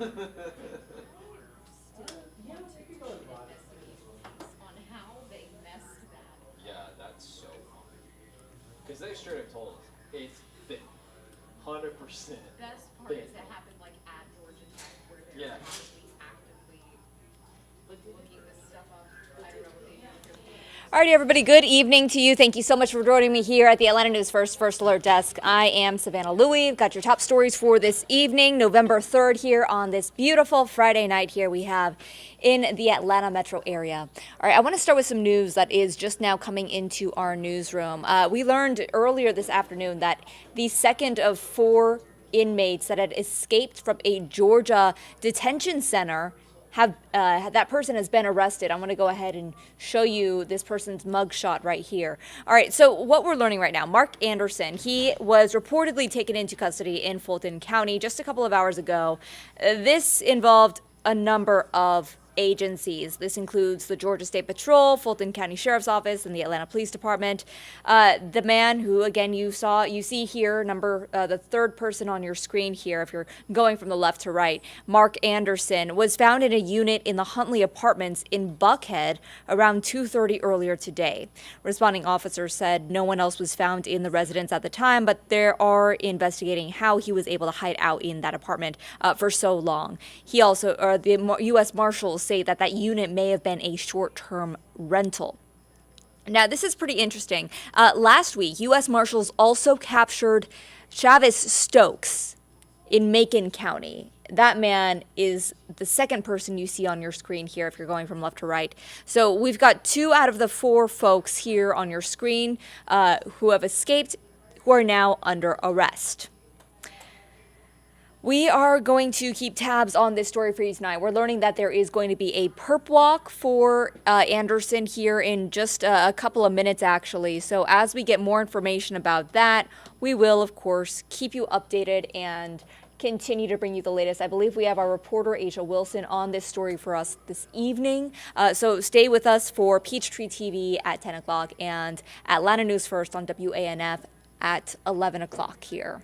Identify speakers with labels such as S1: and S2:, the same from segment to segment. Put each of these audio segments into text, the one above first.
S1: On how they messed that.
S2: Yeah, that's so funny. Because they straight up told us it's thin. 100%
S1: Best part
S2: thin.
S1: is it happened like at Georgia Tech where they're
S2: Yeah.
S1: probably actively like looking this stuff up. I don't know what they do.
S3: Alrighty, everybody, good evening to you. Thank you so much for joining me here at the Atlanta News First Alert Desk. I am Savannah Louie. We've got your top stories for this evening, November 3rd, here on this beautiful Friday night here we have in the Atlanta metro area. All right, I want to start with some news that is just now coming into our newsroom. We learned earlier this afternoon that the second of 4 inmates that had escaped from a Georgia detention center have that person has been arrested. I'm going to go ahead and show you this person's mugshot right here. All right, so what we're learning right now, Mark Anderson, he was reportedly taken into custody in Fulton County just a couple of hours ago. This involved a number of agencies. This includes the Georgia State Patrol, Fulton County Sheriff's Office, and the Atlanta Police Department. The man who, again, you see here, the third person on your screen here, if you're going from the left to right, Mark Anderson, was found in a unit in the Huntley Apartments in Buckhead around 2:30 earlier today. Responding officers said no one else was found in the residence at the time, but they are investigating how he was able to hide out in that apartment for so long. He also, the U.S. Marshals say that unit may have been a short-term rental. Now, this is pretty interesting. Last week, U.S. Marshals also captured Chavis Stokes in Macon County. That man is the second person you see on your screen here if you're going from left to right. So we've got 2 out of the 4 folks here on your screen who have escaped, who are now under arrest. We are going to keep tabs on this story for you tonight. We're learning that there is going to be a perp walk for Anderson here in just a couple of minutes, actually. So as we get more information about that, we will, of course, keep you updated and continue to bring you the latest. I believe we have our reporter, Asia Wilson, on this story for us this evening. So stay with us for Peachtree TV at 10 o'clock and Atlanta News First on WANF at 11 o'clock here.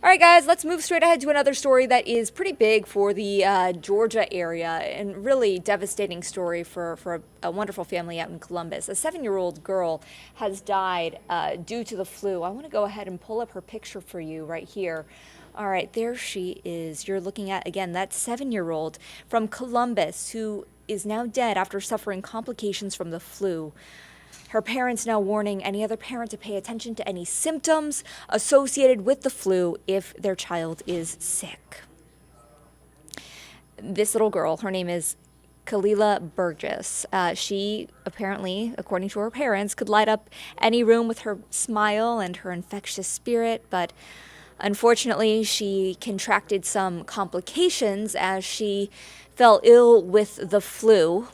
S3: All right, guys, let's move straight ahead to another story that is pretty big for the Georgia area and really devastating story for a wonderful family out in Columbus. A 7-year-old girl has died due to the flu. I want to go ahead and pull up her picture for you right here. All right, there she is. You're looking at, again, that 7-year-old from Columbus who is now dead after suffering complications from the flu. Her parents now warning any other parent to pay attention to any symptoms associated with the flu if their child is sick. This little girl, her name is Kalila Burgess. She apparently, according to her parents, could light up any room with her smile and her infectious spirit, but unfortunately, she contracted some complications as she fell ill with the flu.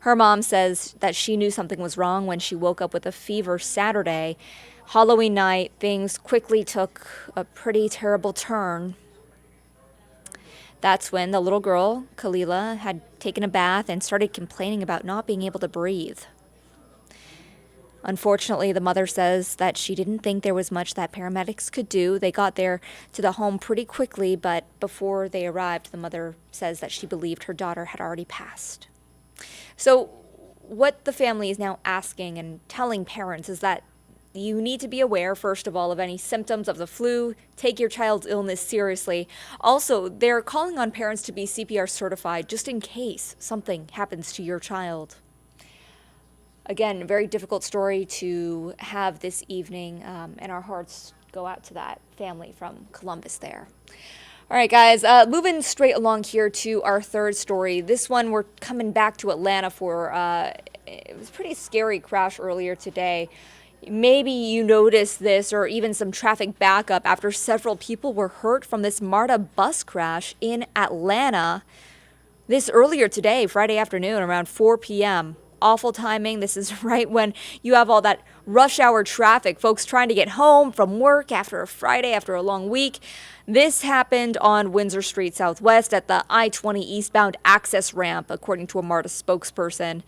S3: Her mom says that she knew something was wrong when she woke up with a fever Saturday. Halloween night, things quickly took a pretty terrible turn. That's when the little girl, Kalila, had taken a bath and started complaining about not being able to breathe. Unfortunately, the mother says that she didn't think there was much that paramedics could do. They got there to the home pretty quickly, but before they arrived, the mother says that she believed her daughter had already passed. So what the family is now asking and telling parents is that you need to be aware, first of all, of any symptoms of the flu. Take your child's illness seriously. Also, they're calling on parents to be CPR certified just in case something happens to your child. Again, a very difficult story to have this evening, and our hearts go out to that family from Columbus there. All right, guys, moving straight along here to our third story. This one, we're coming back to Atlanta for, it was a pretty scary crash earlier today. Maybe you noticed this or even some traffic backup after several people were hurt from this MARTA bus crash in Atlanta. This earlier today, Friday afternoon, around 4 p.m. Awful timing. This is right when you have all that rush hour traffic, folks trying to get home from work after a Friday, after a long week. This happened on Windsor Street Southwest at the I-20 eastbound access ramp, according to a MARTA spokesperson.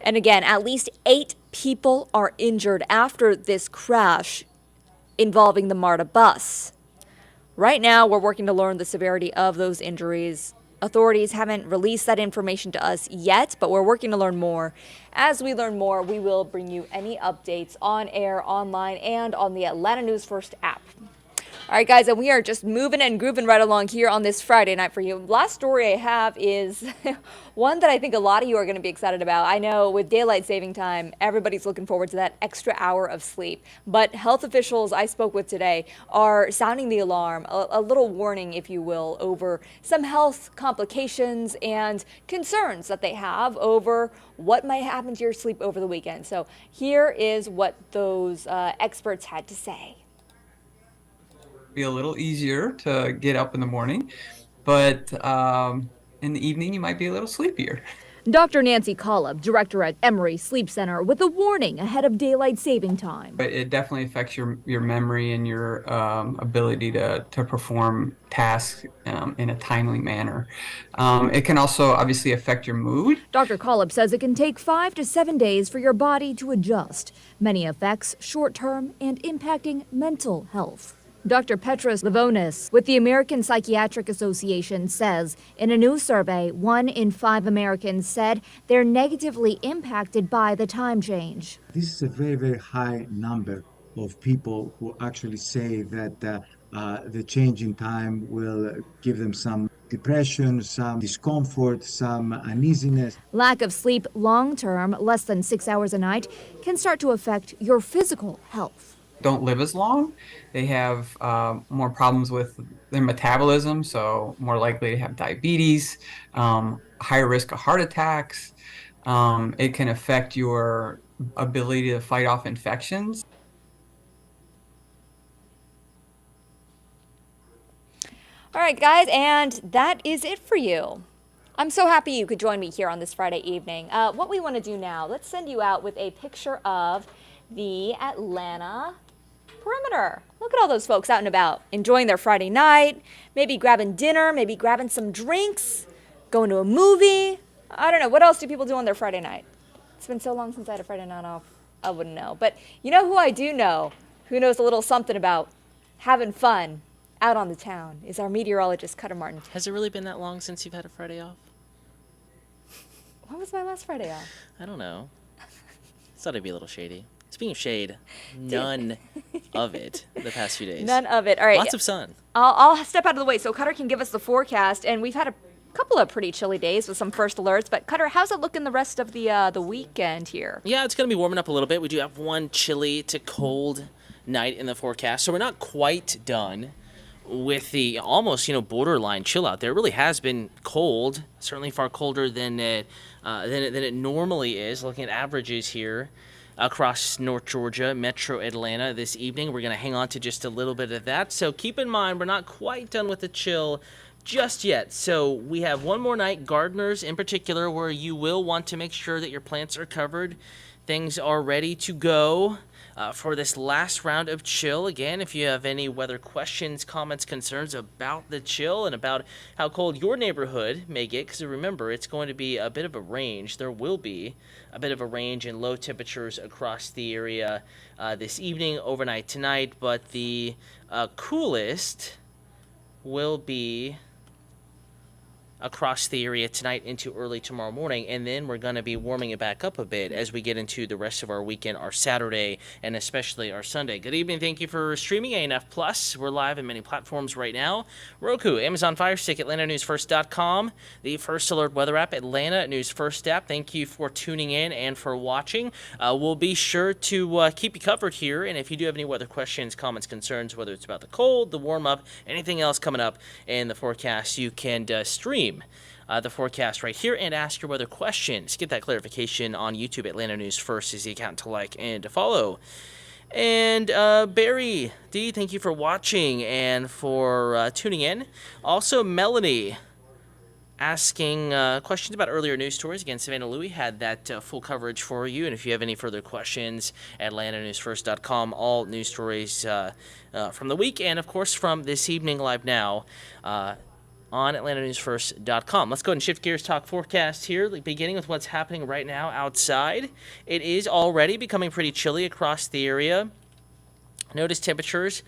S3: And again, at least 8 people are injured after this crash involving the MARTA bus. Right now, we're working to learn the severity of those injuries. Authorities haven't released that information to us yet, but we're working to learn more. As we learn more, we will bring you any updates on air, online, and on the Atlanta News First app. All right, guys, and we are just moving and grooving right along here on this Friday night for you. Last story I have is one that I think a lot of you are going to be excited about. I know with daylight saving time, everybody's looking forward to that extra hour of sleep. But health officials I spoke with today are sounding the alarm, a little warning, if you will, over some health complications and concerns that they have over what might happen to your sleep over the weekend. So here is what those experts had to say.
S4: Be a little easier to get up in the morning, but in the evening you might be a little sleepier.
S3: Dr. Nancy Collab, director at Emory Sleep Center, with a warning ahead of daylight saving time.
S4: But it definitely affects your memory and your ability to perform tasks in a timely manner. It can also obviously affect your mood.
S3: Dr. Collab says it can take 5 to 7 days for your body to adjust. Many effects short-term and impacting mental health. Dr. Petros Livonis with the American Psychiatric Association says in a new survey, 1 in 5 Americans said they're negatively impacted by the time change.
S5: This is a very, very high number of people who actually say that the change in time will give them some depression, some discomfort, some uneasiness.
S3: Lack of sleep long-term, less than 6 hours a night, can start to affect your physical health.
S4: Don't live as long. They have more problems with their metabolism, so more likely to have diabetes, higher risk of heart attacks. It can affect your ability to fight off infections.
S3: All right, guys, and that is it for you. I'm so happy you could join me here on this Friday evening. What we want to do now, let's send you out with a picture of the Atlanta perimeter. Look at all those folks out and about, enjoying their Friday night, maybe grabbing dinner, maybe grabbing some drinks, going to a movie. I don't know. What else do people do on their Friday night? It's been so long since I had a Friday night off. I wouldn't know. But you know who I do know, who knows a little something about having fun out on the town, is our meteorologist, Cutter Martin.
S6: Has it really been that long since you've had a Friday off?
S3: When was my last Friday off?
S6: I don't know. Thought it'd be a little shady. Speaking of shade, none of it the past few days.
S3: None of it. All right.
S6: Lots of sun.
S3: I'll step out of the way so Cutter can give us the forecast. And we've had a couple of pretty chilly days with some first alerts. But Cutter, how's it looking the rest of the weekend here?
S6: Yeah, it's going to be warming up a little bit. We do have one chilly to cold night in the forecast, so we're not quite done with the almost borderline chill out there. It really has been cold, certainly far colder than it normally is. Looking at averages here across North Georgia, Metro Atlanta this evening. We're going to hang on to just a little bit of that. So keep in mind, we're not quite done with the chill just yet. So we have one more night, gardeners in particular, where you will want to make sure that your plants are covered. Things are ready to go for this last round of chill. Again, if you have any weather questions, comments, concerns about the chill and about how cold your neighborhood may get, because remember, it's going to be a bit of a range. There will be a bit of a range in low temperatures across the area this evening, overnight tonight, but the coolest will be across the area tonight into early tomorrow morning, and then we're going to be warming it back up a bit as we get into the rest of our weekend, our Saturday, and especially our Sunday. Good evening. Thank you for streaming ANF Plus. We're live in many platforms right now. Roku, Amazon Fire Stick, AtlantaNewsFirst.com, the First Alert Weather app, Atlanta News First app. Thank you for tuning in and for watching. We'll be sure to keep you covered here, and if you do have any weather questions, comments, concerns, whether it's about the cold, the warm-up, anything else coming up in the forecast, you can stream the forecast right here and ask your weather questions. Get that clarification on YouTube. Atlanta News First is the account to like and to follow. And Barry D, thank you for watching and for tuning in. Also, Melanie asking questions about earlier news stories. Again, Savannah Louie had that full coverage for you. And if you have any further questions, AtlantaNewsFirst.com, all news stories from the week and, of course, from this evening live now on AtlantaNewsFirst.com. Let's go ahead and shift gears, talk forecast here, beginning with what's happening right now outside. It is already becoming pretty chilly across the area. Notice temperatures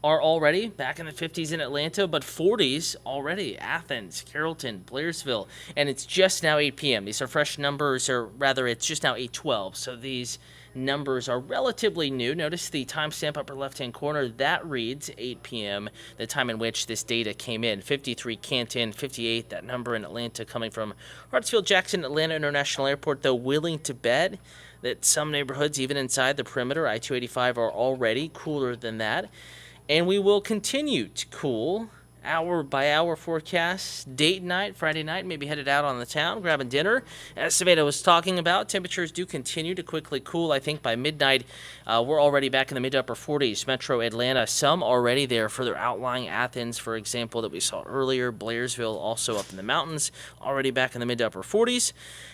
S6: are already back in the 50s in Atlanta, but 40s already. Athens, Carrollton, Blairsville, and it's just now 8 p.m. These are fresh numbers, or rather, it's just now 8:12. So these numbers are relatively new. Notice the timestamp upper left-hand corner. That reads 8 p.m., the time in which this data came in. 53 Canton, 58, that number in Atlanta coming from Hartsfield Jackson Atlanta International Airport, though willing to bet that some neighborhoods, even inside the perimeter, I-285, are already cooler than that. And we will continue to cool hour by hour forecast. Date night, Friday night, maybe headed out on the town, grabbing dinner. As Savannah was talking about, temperatures do continue to quickly cool. I think by midnight, we're already back in the mid to upper 40s. Metro Atlanta, some already there, further outlying Athens, for example, that we saw earlier. Blairsville also up in the mountains, already back in the mid to upper 40s.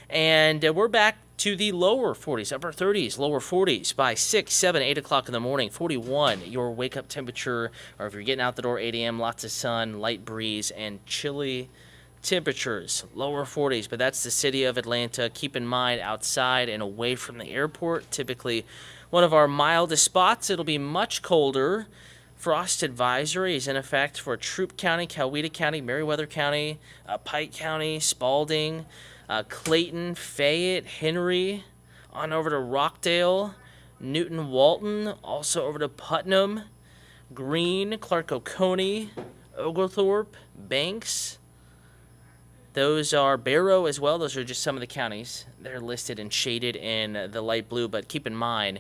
S6: And we're back to the lower 40s, upper 30s, lower 40s by 6, 7, 8 o'clock in the morning. 41, your wake-up temperature, or if you're getting out the door 8 a.m., lots of sun, light breeze, and chilly temperatures. Lower 40s, but that's the city of Atlanta. Keep in mind, outside and away from the airport, typically one of our mildest spots. It'll be much colder. Frost advisory is in effect for Troup County, Coweta County, Meriwether County, Pike County, Spalding, Clayton, Fayette, Henry, on over to Rockdale, Newton, Walton, also over to Putnam, Greene, Clark Oconee, Oglethorpe, Banks. Those are Barrow as well. Those are just some of the counties. They're listed and shaded in the light blue, but keep in mind,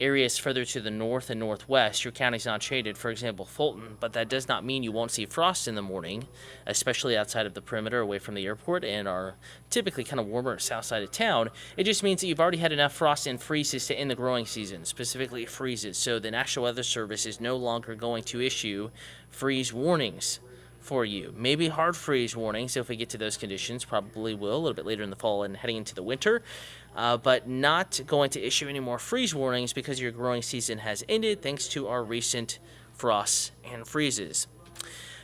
S6: areas further to the north and northwest, your county's not shaded, for example, Fulton, but that does not mean you won't see frost in the morning, especially outside of the perimeter away from the airport and are typically kind of warmer south side of town. It just means that you've already had enough frost and freezes to end the growing season, specifically freezes. So the National Weather Service is no longer going to issue freeze warnings for you. Maybe hard freeze warnings if we get to those conditions, probably will a little bit later in the fall and heading into the winter. But not going to issue any more freeze warnings because your growing season has ended thanks to our recent frosts and freezes.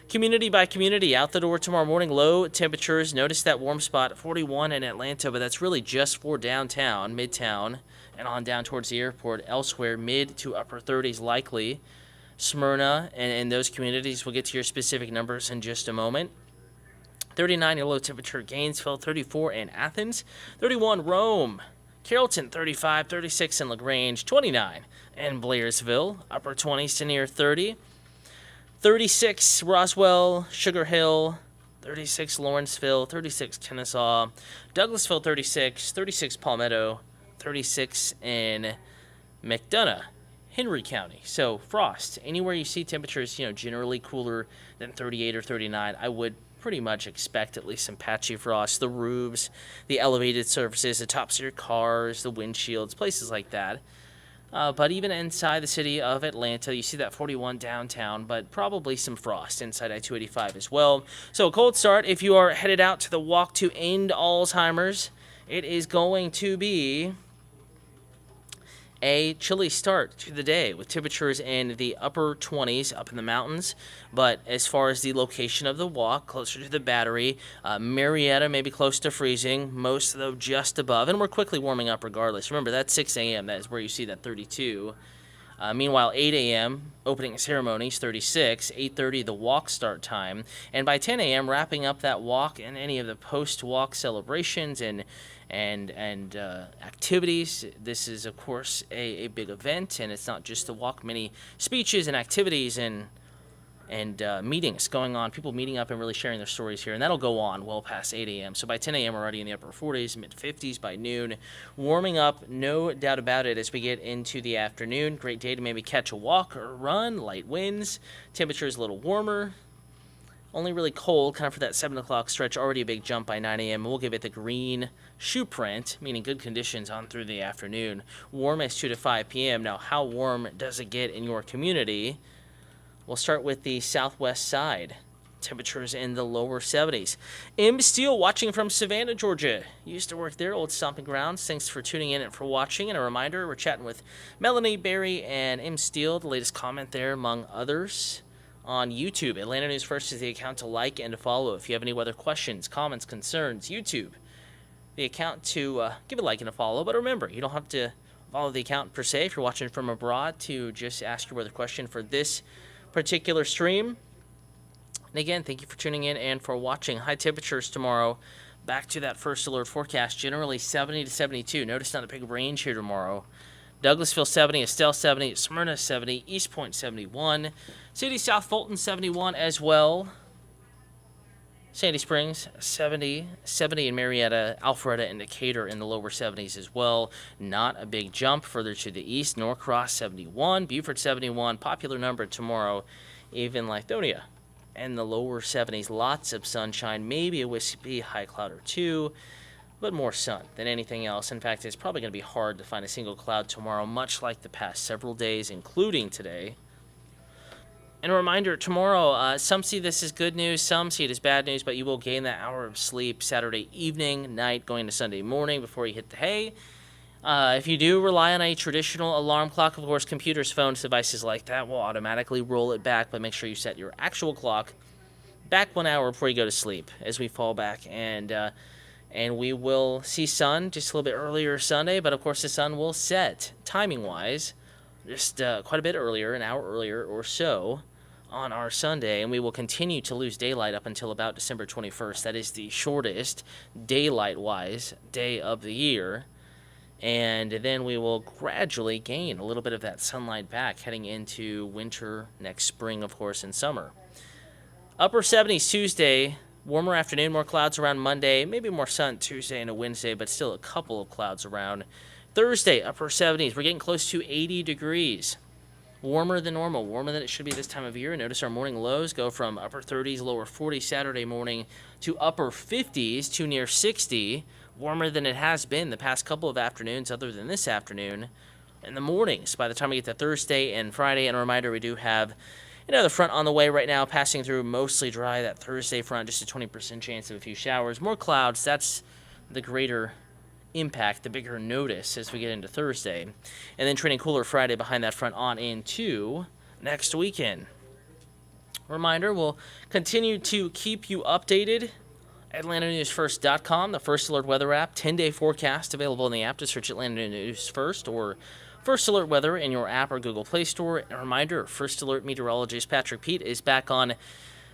S6: Community by community, out the door tomorrow morning, low temperatures. Notice that warm spot, 41 in Atlanta, but that's really just for downtown, midtown, and on down towards the airport. Elsewhere, mid to upper 30s likely. Smyrna and those communities, we'll get to your specific numbers in just a moment. 39 your low temperature, Gainesville, 34 in Athens, 31 Rome, Carrollton, 35, 36 in LaGrange, 29 in Blairsville, upper 20s to near 30, 36 Roswell, Sugar Hill, 36 Lawrenceville, 36 Kennesaw, Douglasville, 36, 36 Palmetto, 36 in McDonough, Henry County. So frost, anywhere you see temperatures, generally cooler than 38 or 39, I would pretty much expect at least some patchy frost. The roofs, the elevated surfaces, the tops of your cars, the windshields, places like that. But even inside the city of Atlanta, you see that 41 downtown, but probably some frost inside I-285 as well. So a cold start if you are headed out to the walk to end Alzheimer's. It is going to be a chilly start to the day with temperatures in the upper 20s up in the mountains. But as far as the location of the walk, closer to the Battery, Marietta may be close to freezing, most though just above, and we're quickly warming up regardless. Remember, that's 6 a.m. That is where you see that 32. Meanwhile, 8 a.m., opening ceremonies, 36, 8:30 the walk start time, and by 10 a.m., wrapping up that walk and any of the post-walk celebrations and activities. This is, of course, a big event, and it's not just a walk. Many speeches and activities and meetings going on, people meeting up and really sharing their stories here, and that'll go on well past 8 a.m. So by 10 a.m., we're already in the upper 40s, mid-50s by noon. Warming up, no doubt about it, as we get into the afternoon. Great day to maybe catch a walk or a run, light winds, temperatures a little warmer. Only really cold, kind of for that 7 o'clock stretch, already a big jump by 9 a.m. We'll give it the green shoe print, meaning good conditions on through the afternoon. Warm as 2 to 5 p.m. Now, how warm does it get in your community? We'll start with the southwest side. Temperatures in the lower 70s. M. Steele watching from Savannah, Georgia. Used to work there, old stomping grounds. Thanks for tuning in and for watching. And a reminder, we're chatting with Melanie, Barry, and M. Steele, the latest comment there, among others, on YouTube. Atlanta News First is the account to like and to follow. If you have any weather questions, comments, concerns, YouTube, the account to give a like and a follow. But remember, you don't have to follow the account per se if you're watching from abroad to just ask your weather question for this particular stream. And again, thank you for tuning in and for watching. High temperatures tomorrow. Back to that first alert forecast, generally 70 to 72. Notice not a big range here tomorrow. Douglasville 70, Estelle 70, Smyrna 70, East Point 71, City South Fulton 71 as well. Sandy Springs 70, 70 in Marietta, Alpharetta, and Decatur in the lower 70s as well. Not a big jump further to the east. Norcross 71, Beaufort 71, popular number tomorrow. Even Lithonia in the lower 70s. Lots of sunshine, maybe a wispy high cloud or two, but more sun than anything else. In fact, it's probably going to be hard to find a single cloud tomorrow, much like the past several days, including today. And a reminder, tomorrow, some see this as good news, some see it as bad news, but you will gain that hour of sleep Saturday evening, night, going to Sunday morning before you hit the hay. If you do rely on a traditional alarm clock, of course, computers, phones, devices like that will automatically roll it back, but make sure you set your actual clock back 1 hour before you go to sleep as we fall back. And we will see sun just a little bit earlier Sunday, but of course the sun will set, timing-wise, just quite a bit earlier, an hour earlier or so on our Sunday, and we will continue to lose daylight up until about December 21st. That is the shortest, daylight-wise, day of the year, and then we will gradually gain a little bit of that sunlight back heading into winter, next spring, of course, and summer. Upper 70s Tuesday, warmer afternoon, more clouds around Monday, maybe more sun Tuesday and a Wednesday, but still a couple of clouds around. Thursday, upper 70s. We're getting close to 80 degrees. Warmer than normal, warmer than it should be this time of year. Notice our morning lows go from upper 30s, lower 40s Saturday morning to upper 50s to near 60. Warmer than it has been the past couple of afternoons other than this afternoon. In the mornings, by the time we get to Thursday and Friday, and a reminder, we do have the front on the way right now, passing through, mostly dry. That Thursday front, just a 20% chance of a few showers. More clouds, that's the greater impact, the bigger notice as we get into Thursday. And then trending cooler Friday behind that front on into next weekend. Reminder, we'll continue to keep you updated. AtlantaNewsFirst.com, the First Alert Weather app, 10-day forecast available in the app to search Atlanta News First or First Alert Weather in your app or Google Play Store. And a reminder, First Alert meteorologist Patrick Pete is back on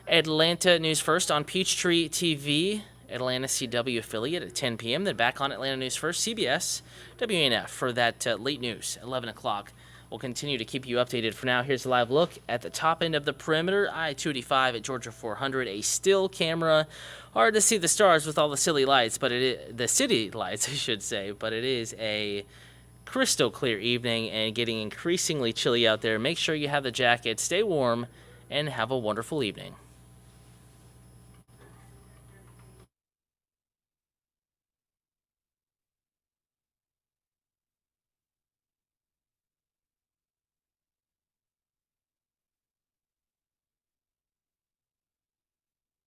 S6: Atlanta News First on Peachtree TV, Atlanta CW affiliate at 10 p.m. Then back on Atlanta News First, CBS, WANF for that late news, 11 o'clock. We'll continue to keep you updated. For now, here's a live look at the top end of the perimeter, I-285 at Georgia 400, a still camera. Hard to see the stars with all the silly lights, but the city lights, I should say, but it is a crystal clear evening and getting increasingly chilly out there. Make sure you have the jacket, stay warm, and have a wonderful evening.